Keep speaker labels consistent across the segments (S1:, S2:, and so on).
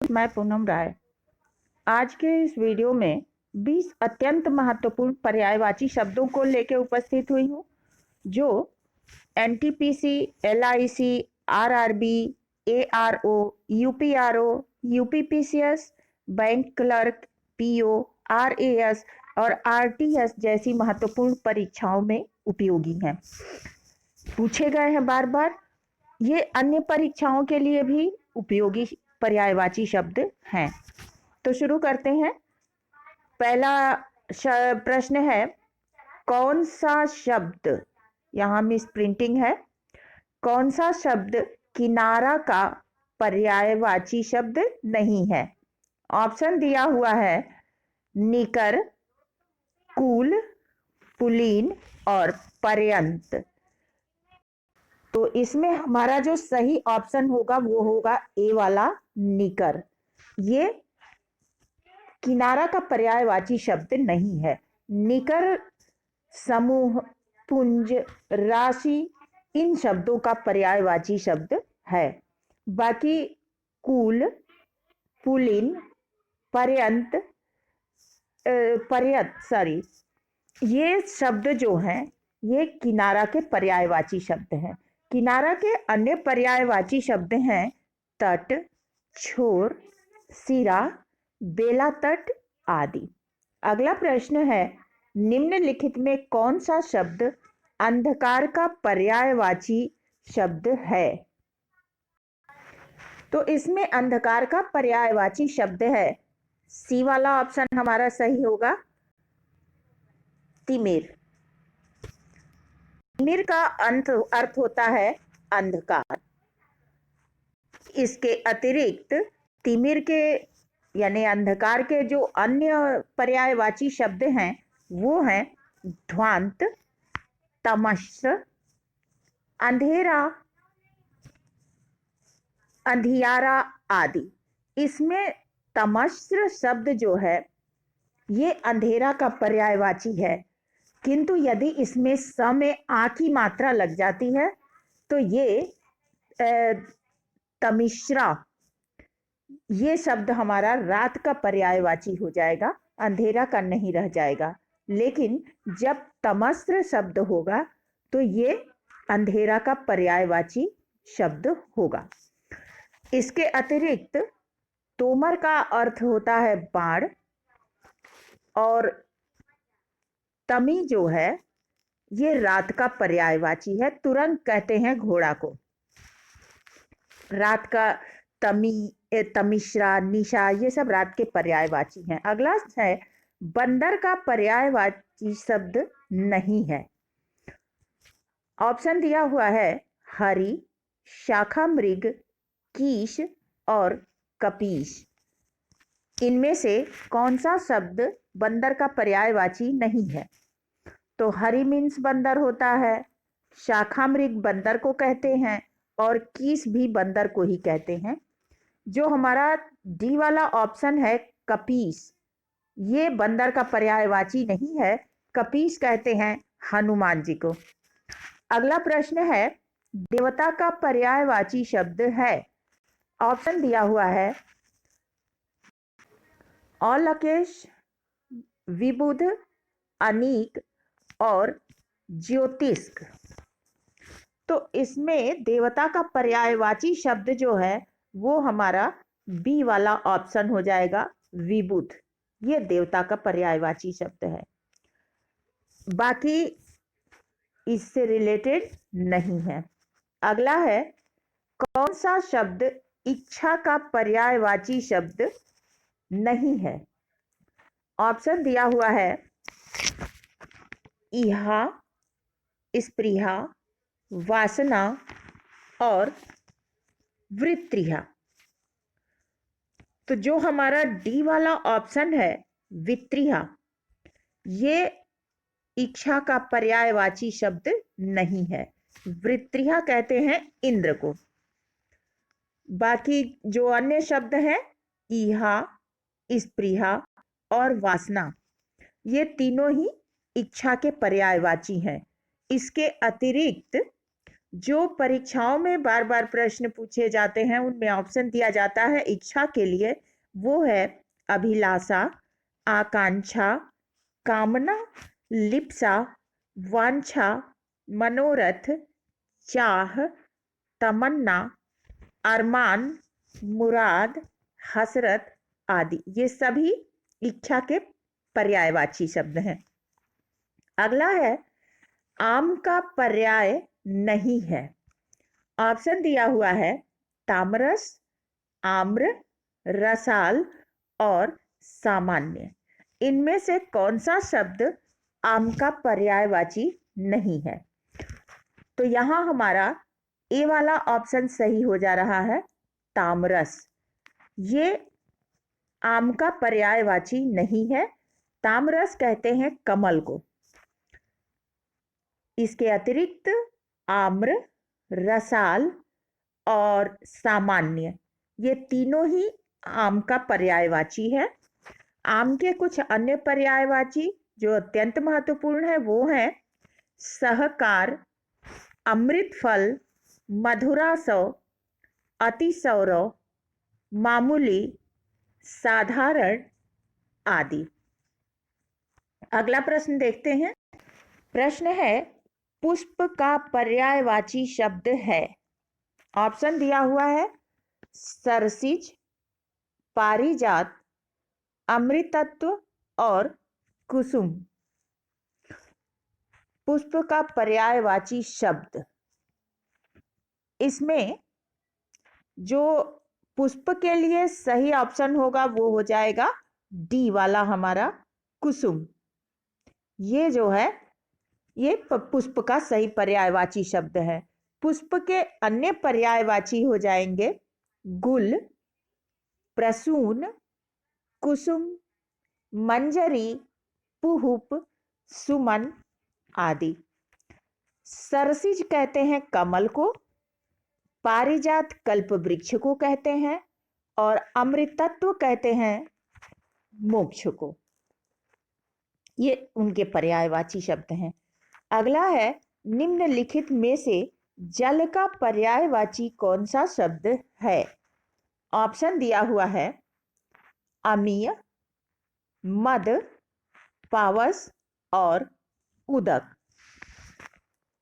S1: मैं पूनम राय। आज के इस वीडियो में 20 अत्यंत महत्वपूर्ण पर्यायवाची शब्दों को लेकर उपस्थित हुई हूँ जो NTPC, LIC, RRB, ARO, UPRO, UPPCS, bank clerk, PO, RAS और आरटीएस जैसी महत्वपूर्ण परीक्षाओं में उपयोगी हैं। पूछे गए हैं बार बार। ये अन्य परीक्षाओं के लिए भी उपयोगी पर्यायवाची शब्द हैं। तो शुरू करते हैं। पहला प्रश्न है, कौन सा शब्द, यहाँ मिस प्रिंटिंग है, कौन सा शब्द किनारा का पर्यायवाची शब्द नहीं है? ऑप्शन दिया हुआ है निकर, कूल, पुलीन और पर्यंत। तो इसमें हमारा जो सही ऑप्शन होगा वो होगा ए वाला, निकर। ये किनारा का पर्यायवाची शब्द नहीं है। निकर समूह, पुंज, राशि इन शब्दों का पर्यायवाची शब्द है। बाकी कूल, पुलिन, पर्यंत ये शब्द जो हैं ये किनारा के पर्यायवाची शब्द हैं। किनारा के अन्य पर्यायवाची शब्द हैं तट, छोर, सिरा, बेला तट आदि। अगला प्रश्न है, निम्नलिखित में कौन सा शब्द अंधकार का पर्यायवाची शब्द है? तो इसमें अंधकार का पर्यायवाची शब्द है, सी वाला ऑप्शन हमारा सही होगा, तिमिर। तिमिर का अर्थ होता है अंधकार। इसके अतिरिक्त तिमिर के यानी अंधकार के जो अन्य पर्यायवाची शब्द हैं वो हैं ध्वांत, तमस्स, अंधेरा, अंधियारा आदि। इसमें तमस्स शब्द जो है ये अंधेरा का पर्यायवाची है, किंतु यदि इसमें स में आ की मात्रा लग जाती है तो ये तमिश्रा, ये शब्द हमारा रात का पर्यायवाची हो जाएगा, अंधेरा का नहीं रह जाएगा। लेकिन जब तमस्र शब्द होगा तो ये अंधेरा का पर्यायवाची शब्द होगा। इसके अतिरिक्त तोमर का अर्थ होता है बाण, और तमी जो है ये रात का पर्यायवाची है। तुरंत कहते हैं घोड़ा को। रात का तमी, तमिश्रा, निशा ये सब रात के पर्यायवाची हैं। अगला है, बंदर का पर्यायवाची शब्द नहीं है। ऑप्शन दिया हुआ है हरि, शाखा मृग, कीश और कपीश। इनमें से कौन सा शब्द बंदर का पर्यायवाची नहीं है? तो हरि मीन्स बंदर होता है, शाखा मृग बंदर को कहते हैं और कीस भी बंदर को ही कहते हैं। जो हमारा डी वाला ऑप्शन है कपीस, ये बंदर का पर्यायवाची नहीं है। कपीस कहते हैं हनुमान जी को। अगला प्रश्न है, देवता का पर्यायवाची शब्द है। ऑप्शन दिया हुआ है औलकेश, विबुध, अनीक और ज्योतिष्क। तो इसमें देवता का पर्यायवाची शब्द जो है वो हमारा बी वाला ऑप्शन हो जाएगा, विबुध। ये देवता का पर्यायवाची शब्द है, बाकी इससे रिलेटेड नहीं है। अगला है, कौन सा शब्द इच्छा का पर्यायवाची शब्द नहीं है? ऑप्शन दिया हुआ है इहा, स्पृहा, वासना और वृत्तिहा। तो जो हमारा डी वाला ऑप्शन है वित्रिहा, ये इच्छा का पर्यायवाची शब्द नहीं है। वृत्तिहा कहते हैं इंद्र को। बाकी जो अन्य शब्द हैं इहा, स्पृहा और वासना, ये तीनों ही इच्छा के पर्यायवाची हैं। इसके अतिरिक्त जो परीक्षाओं में बार बार प्रश्न पूछे जाते हैं उनमें ऑप्शन दिया जाता है इच्छा के लिए, वो है अभिलाषा, आकांक्षा, कामना, लिप्सा, वांछा, मनोरथ, चाह, तमन्ना, अरमान, मुराद, हसरत आदि। ये सभी इच्छा के पर्यायवाची शब्द हैं। अगला है आम का पर्याय नहीं है। ऑप्शन दिया हुआ है तामरस, आम्र, रसाल और सामान्य। इनमें से कौन सा शब्द आम का पर्यायवाची नहीं है? तो यहां हमारा ए वाला ऑप्शन सही हो जा रहा है, तामरस। ये आम का पर्यायवाची नहीं है। तामरस कहते हैं कमल को। इसके अतिरिक्त आम्र, रसाल और सामान्य, ये तीनों ही आम का पर्यायवाची है। आम के कुछ अन्य पर्यायवाची जो अत्यंत महत्वपूर्ण है वो हैं सहकार, अमृत फल, मधुरासव, अतिसौरव, मामूली, साधारण आदि। अगला प्रश्न देखते हैं। प्रश्न है पुष्प का पर्यायवाची शब्द है। ऑप्शन दिया हुआ है सरसिज, पारिजात, अमृतत्व और कुसुम। पुष्प का पर्यायवाची शब्द, इसमें जो पुष्प के लिए सही ऑप्शन होगा वो हो जाएगा डी वाला हमारा कुसुम। ये जो है ये पुष्प का सही पर्यायवाची शब्द है। पुष्प के अन्य पर्यायवाची हो जाएंगे गुल, प्रसून, कुसुम, मंजरी, पुहुप, सुमन आदि। सरसिज कहते हैं कमल को, पारिजात कल्प वृक्ष को कहते हैं और अमृतत्व कहते हैं मोक्ष को। ये उनके पर्यायवाची शब्द हैं। अगला है निम्नलिखित में से जल का पर्यायवाची कौन सा शब्द है? ऑप्शन दिया हुआ है अमीय, मद, पावस और उदक।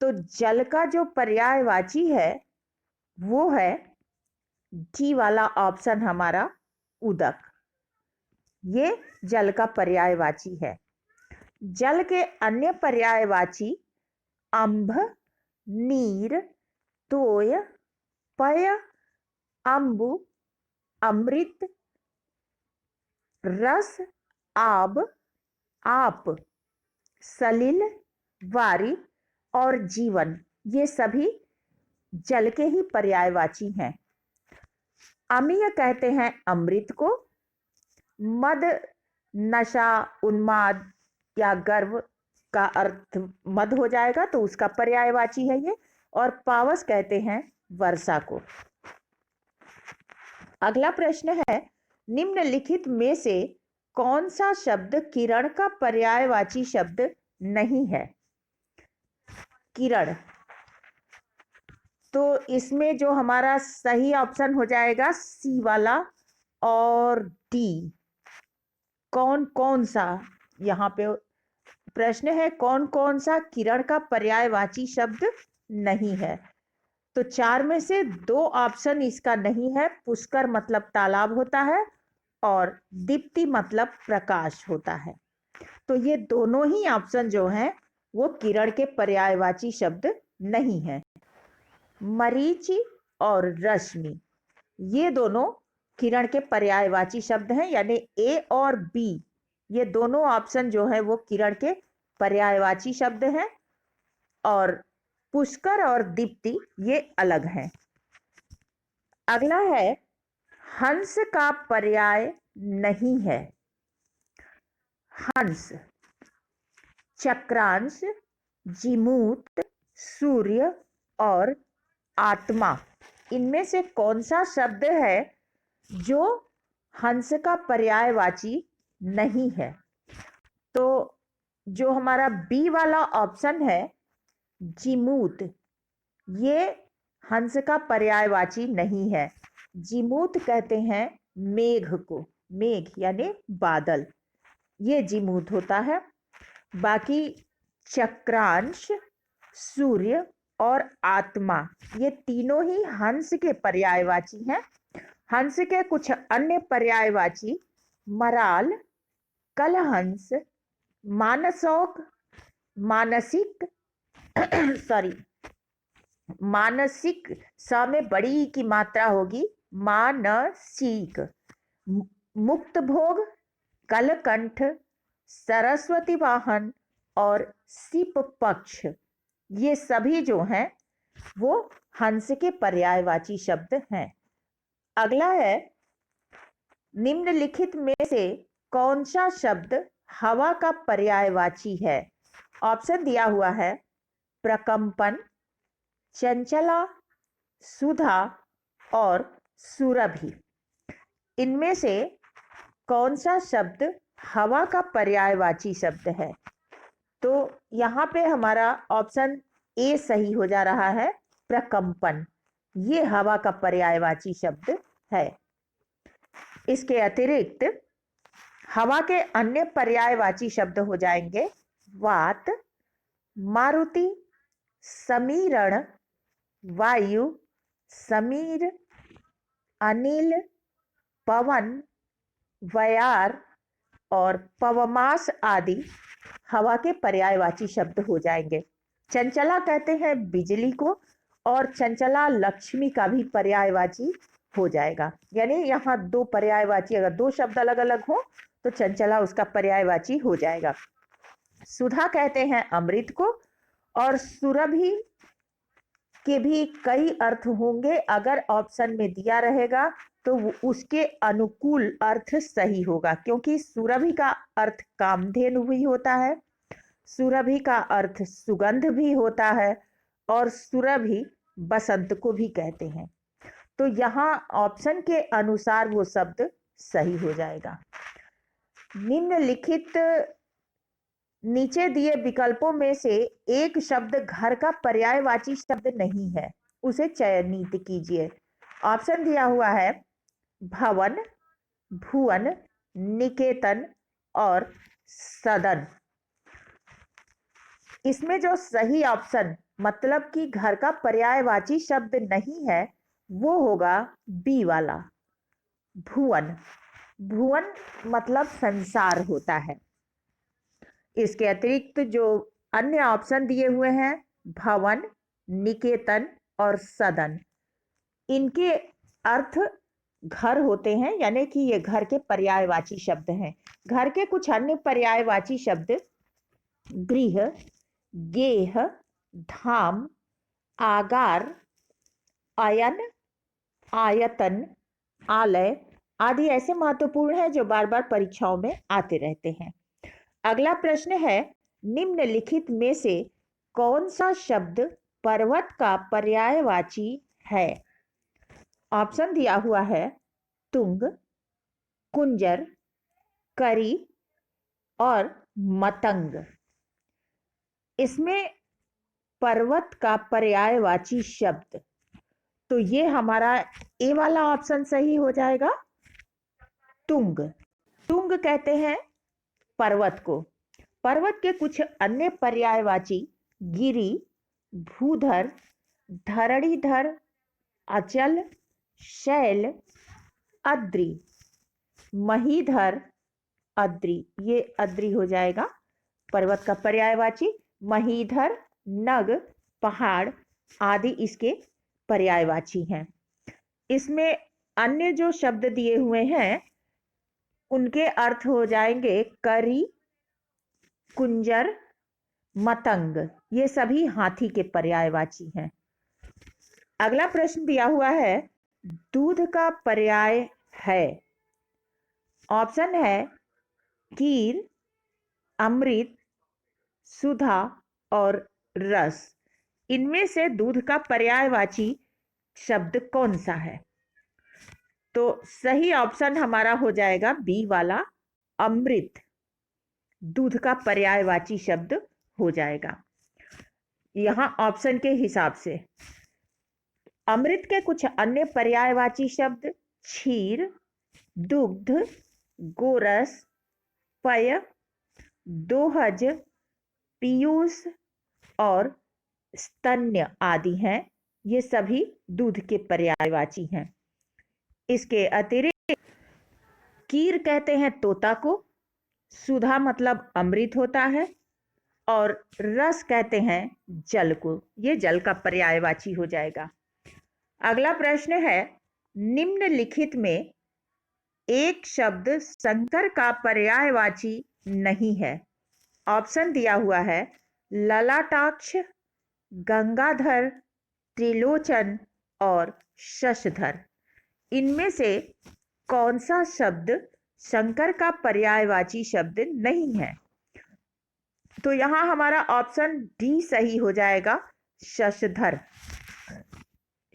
S1: तो जल का जो पर्यायवाची है वो है डी वाला ऑप्शन हमारा उदक। ये जल का पर्यायवाची है। जल के अन्य पर्यायवाची अंभ, नीर, तोय, पय, अंबु, अमृत, रस, आब, आप, सलिल, वारी और जीवन, ये सभी जल के ही पर्यायवाची हैं। अमीय कहते हैं अमृत को, मद नशा, उन्माद या गर्व का अर्थ मद हो जाएगा तो उसका पर्यायवाची है ये। और पावस कहते हैं वर्षा को। अगला प्रश्न है निम्नलिखित में से कौन सा शब्द किरण का पर्यायवाची शब्द नहीं है? किरण, तो इसमें जो हमारा सही ऑप्शन हो जाएगा सी वाला और डी। कौन कौन सा, यहाँ पे प्रश्न है कौन कौन सा किरण का पर्यायवाची शब्द नहीं है। तो चार में से दो ऑप्शन इसका नहीं है। पुष्कर मतलब तालाब होता है और दीप्ति मतलब प्रकाश होता है। तो ये दोनों ही ऑप्शन जो हैं वो किरण के पर्यायवाची शब्द नहीं है। मरीचि और रश्मि, ये दोनों किरण के पर्यायवाची शब्द हैं, यानी ए और बी ये दोनों ऑप्शन जो है वो किरण के पर्यायवाची शब्द हैं और पुष्कर और दीप्ति ये अलग हैं। अगला है हंस का पर्याय नहीं है। हंस, चक्रांश, जीमूत, सूर्य और आत्मा, इनमें से कौन सा शब्द है जो हंस का पर्यायवाची नहीं है? तो जो हमारा बी वाला ऑप्शन है जीमूत, ये हंस का पर्यायवाची नहीं है। जिमूत कहते हैं मेघ को, मेघ यानी बादल, ये जिमूत होता है। बाकी चक्रांश, सूर्य और आत्मा, ये तीनों ही हंस के पर्यायवाची हैं। हंस के कुछ अन्य पर्यायवाची मराल, कलहंस, मानसौक, मानसिक सॉरी मानसिक, स में बड़ी की मात्रा होगी, मानसिक, मुक्त भोग, कलकंठ, सरस्वती वाहन और सिप पक्ष, ये सभी जो हैं वो हंस के पर्यायवाची शब्द हैं। अगला है, निम्नलिखित में से कौन सा शब्द हवा का पर्यायवाची है? ऑप्शन दिया हुआ है प्रकंपन, चंचला, सुधा और सुरभि। इनमें से कौन सा शब्द हवा का पर्यायवाची शब्द है? तो यहाँ पे हमारा ऑप्शन ए सही हो जा रहा है, प्रकंपन, ये हवा का पर्यायवाची शब्द है। इसके अतिरिक्त हवा के अन्य पर्यायवाची शब्द हो जाएंगे वात, मारुति, समीरण, वायु, समीर, अनिल, पवन, वयार और पवमास आदि हवा के पर्यायवाची शब्द हो जाएंगे। चंचला कहते हैं बिजली को, और चंचला लक्ष्मी का भी पर्यायवाची हो जाएगा। यानी यहाँ दो पर्यायवाची, अगर दो शब्द अलग अलग हो तो चंचला उसका पर्यायवाची हो जाएगा। सुधा कहते हैं अमृत को, और सुरभि के भी कई अर्थ होंगे। अगर ऑप्शन में दिया रहेगा तो उसके अनुकूल अर्थ सही होगा, क्योंकि सुरभि का अर्थ कामधेनु भी होता है, सुरभि का अर्थ सुगंध भी होता है, और सुरभि बसंत को भी कहते हैं। तो यहाँ ऑप्शन के अनुसार वो शब्द सही हो जाएगा। निम्नलिखित नीचे दिए विकल्पों में से एक शब्द घर का पर्यायवाची शब्द नहीं है, उसे चयनित कीजिए। ऑप्शन दिया हुआ है भवन, भुवन, निकेतन और सदन। इसमें जो सही ऑप्शन, मतलब कि घर का पर्यायवाची शब्द नहीं है, वो होगा बी वाला, भुवन। भुवन मतलब संसार होता है। इसके अतिरिक्त जो अन्य ऑप्शन दिए हुए हैं भवन, निकेतन और सदन, इनके अर्थ घर होते हैं, यानी कि ये घर के पर्यायवाची शब्द हैं। घर के कुछ अन्य पर्यायवाची शब्द गृह, गेह, धाम, आगार, अयन, आयतन, आलय आदि ऐसे महत्वपूर्ण हैं जो बार बार परीक्षाओं में आते रहते हैं। अगला प्रश्न है, निम्नलिखित में से कौन सा शब्द पर्वत का पर्यायवाची है? ऑप्शन दिया हुआ है तुंग, कुंजर, करी और मतंग। इसमें पर्वत का पर्यायवाची शब्द, तो ये हमारा ए वाला ऑप्शन सही हो जाएगा, तुंग। तुंग कहते हैं पर्वत को। पर्वत के कुछ अन्य पर्यायवाची गिरि, भूधर, धरणीधर, अचल, शैल, अद्रि, महीधर, अद्रि, ये अद्रि हो जाएगा पर्वत का पर्यायवाची। महीधर, नग, पहाड़ आदि इसके पर्यायवाची हैं। इसमें अन्य जो शब्द दिए हुए हैं उनके अर्थ हो जाएंगे करी, कुंजर, मतंग, ये सभी हाथी के पर्यायवाची हैं। अगला प्रश्न दिया हुआ है, दूध का पर्याय है। ऑप्शन है कीर, अमृत, सुधा और रस। इनमें से दूध का पर्यायवाची शब्द कौन सा है? तो सही ऑप्शन हमारा हो जाएगा बी वाला, अमृत, दूध का पर्यायवाची शब्द हो जाएगा यहाँ ऑप्शन के हिसाब से। अमृत के कुछ अन्य पर्यायवाची शब्द क्षीर, दुग्ध, गोरस, पय, दोहज, पीयूष और स्तन्य आदि हैं। ये सभी दूध के पर्यायवाची हैं। इसके अतिरिक्त कीर कहते हैं तोता को, सुधा मतलब अमृत होता है, और रस कहते हैं जल को। ये जल का पर्यायवाची हो जाएगा। अगला प्रश्न है, निम्नलिखित में एक शब्द शंकर का पर्यायवाची नहीं है। ऑप्शन दिया हुआ है ललाटाक्ष, गंगाधर, त्रिलोचन और शशधर। इनमें से कौन सा शब्द शंकर का पर्यायवाची शब्द नहीं है? तो यहां हमारा ऑप्शन डी सही हो जाएगा, शशधर।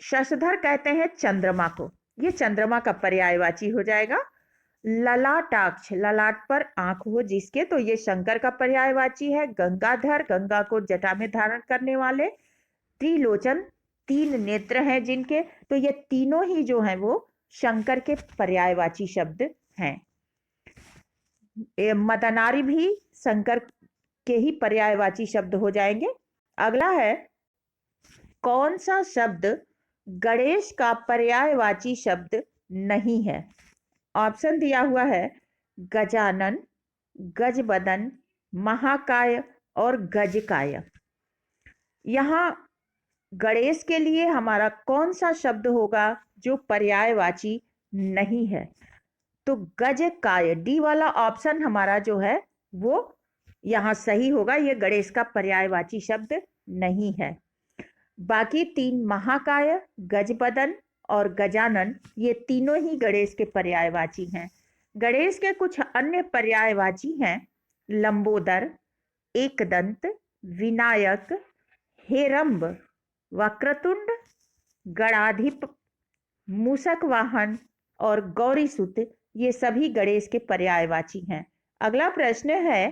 S1: शशधर कहते हैं चंद्रमा को, ये चंद्रमा का पर्यायवाची हो जाएगा। ललाटाक्ष, ललाट पर आंख हो जिसके, तो ये शंकर का पर्यायवाची है। गंगाधर, गंगा को जटा में धारण करने वाले। त्रिलोचन, तीन नेत्र हैं जिनके, तो ये तीनों ही जो हैं वो शंकर के पर्यायवाची शब्द हैं। मदनारी भी शंकर के ही पर्यायवाची शब्द हो जाएंगे। अगला है, कौन सा शब्द गणेश का पर्यायवाची शब्द नहीं है? ऑप्शन दिया हुआ है गजानन, गजबदन, महाकाय और गजकाय। यहां गणेश के लिए हमारा कौन सा शब्द होगा जो पर्यायवाची नहीं है? तो गजकाय, डी वाला ऑप्शन हमारा जो है वो यहां सही होगा। ये गणेश का पर्यायवाची शब्द नहीं है। बाकी तीन, महाकाय, गजबदन और गजानन, ये तीनों ही गणेश के पर्यायवाची हैं। गणेश के कुछ अन्य पर्यायवाची हैं लंबोदर, एकदंत, विनायक, हेरंब, वक्रतुंड, गणाधिप, मूषक वाहन और गौरीसुत। ये सभी गणेश के पर्यायवाची हैं। अगला प्रश्न है,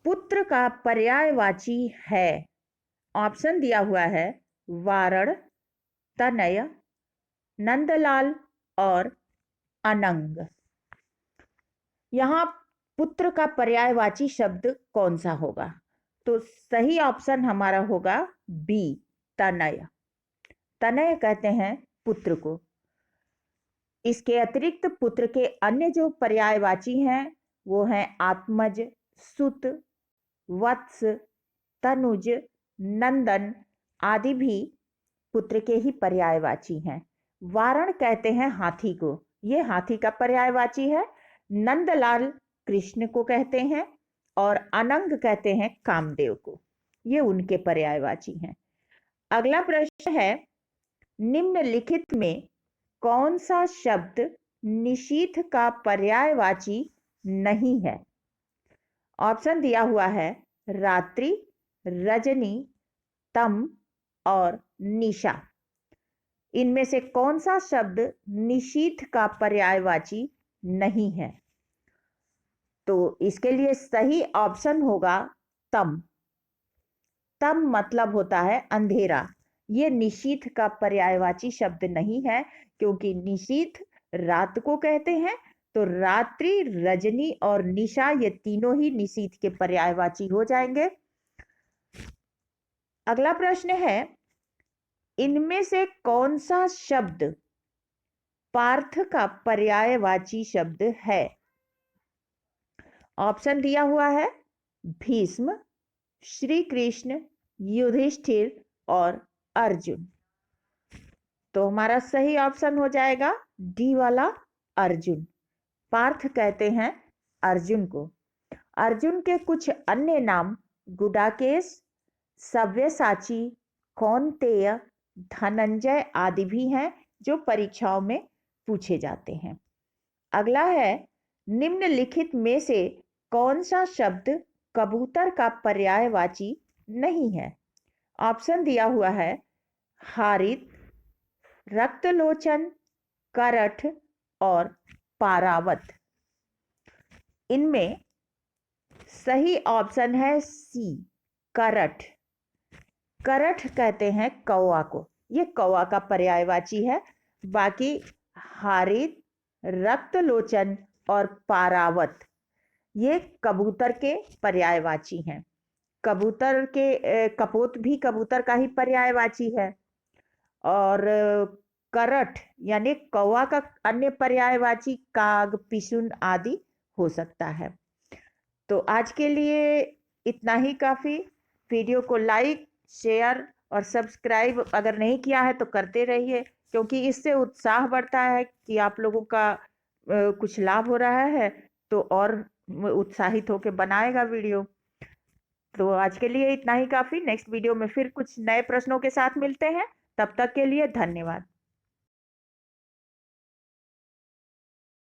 S1: पुत्र का पर्यायवाची है। ऑप्शन दिया हुआ है वारण, तनय, नंदलाल और अनंग। यहां पुत्र का पर्यायवाची शब्द कौन सा होगा? तो सही ऑप्शन हमारा होगा बी, तनय। तनय कहते हैं पुत्र को। इसके अतिरिक्त पुत्र के अन्य जो पर्यायवाची हैं वो हैं आत्मज, सुत, वत्स, तनुज, नंदन आदि भी पुत्र के ही पर्यायवाची हैं। वारण कहते हैं हाथी को, ये हाथी का पर्यायवाची है। नंदलाल कृष्ण को कहते हैं और अनंग कहते हैं कामदेव को, ये उनके पर्यायवाची हैं। अगला प्रश्न है, निम्नलिखित में कौन सा शब्द निशीथ का पर्यायवाची नहीं है? ऑप्शन दिया हुआ है रात्रि, रजनी, तम और निशा। इनमें से कौन सा शब्द निशीथ का पर्यायवाची नहीं है? तो इसके लिए सही ऑप्शन होगा तम। तम मतलब होता है अंधेरा। ये निशीथ का पर्यायवाची शब्द नहीं है, क्योंकि निशीथ रात को कहते हैं। तो रात्रि, रजनी और निशा, ये तीनों ही निशीथ के पर्यायवाची हो जाएंगे। अगला प्रश्न है, इनमें से कौन सा शब्द पार्थ का पर्यायवाची शब्द है? ऑप्शन दिया हुआ है भीष्म, श्री कृष्ण, युधिष्ठिर और अर्जुन। तो हमारा सही ऑप्शन हो जाएगा डी वाला, अर्जुन। पार्थ कहते हैं अर्जुन को। अर्जुन के कुछ अन्य नाम गुडाकेश, सव्यसाची, कौन्तेय, धनंजय आदि भी हैं जो परीक्षाओं में पूछे जाते हैं। अगला है, निम्नलिखित में से कौन सा शब्द कबूतर का पर्यायवाची नहीं है? ऑप्शन दिया हुआ है हारित, रक्तलोचन, करठ और पारावत। इनमें सही ऑप्शन है सी, करठ। करठ कहते हैं कौवा को। ये कौवा का पर्यायवाची है। बाकी हारित, रक्तलोचन और पारावत ये कबूतर के पर्यायवाची हैं। कबूतर के कपोत भी कबूतर का ही पर्यायवाची है। और करठ यानी कौवा का अन्य पर्यायवाची काग, पिशुन आदि हो सकता है। तो आज के लिए इतना ही काफी। वीडियो को लाइक, शेयर और सब्सक्राइब अगर नहीं किया है तो करते रहिए, क्योंकि इससे उत्साह बढ़ता है कि आप लोगों का कुछ लाभ हो रहा है, तो और उत्साहित होकर बनाएगा वीडियो। तो आज के लिए इतना ही काफी। नेक्स्ट वीडियो में फिर कुछ नए प्रश्नों के साथ मिलते हैं। तब तक के लिए धन्यवाद।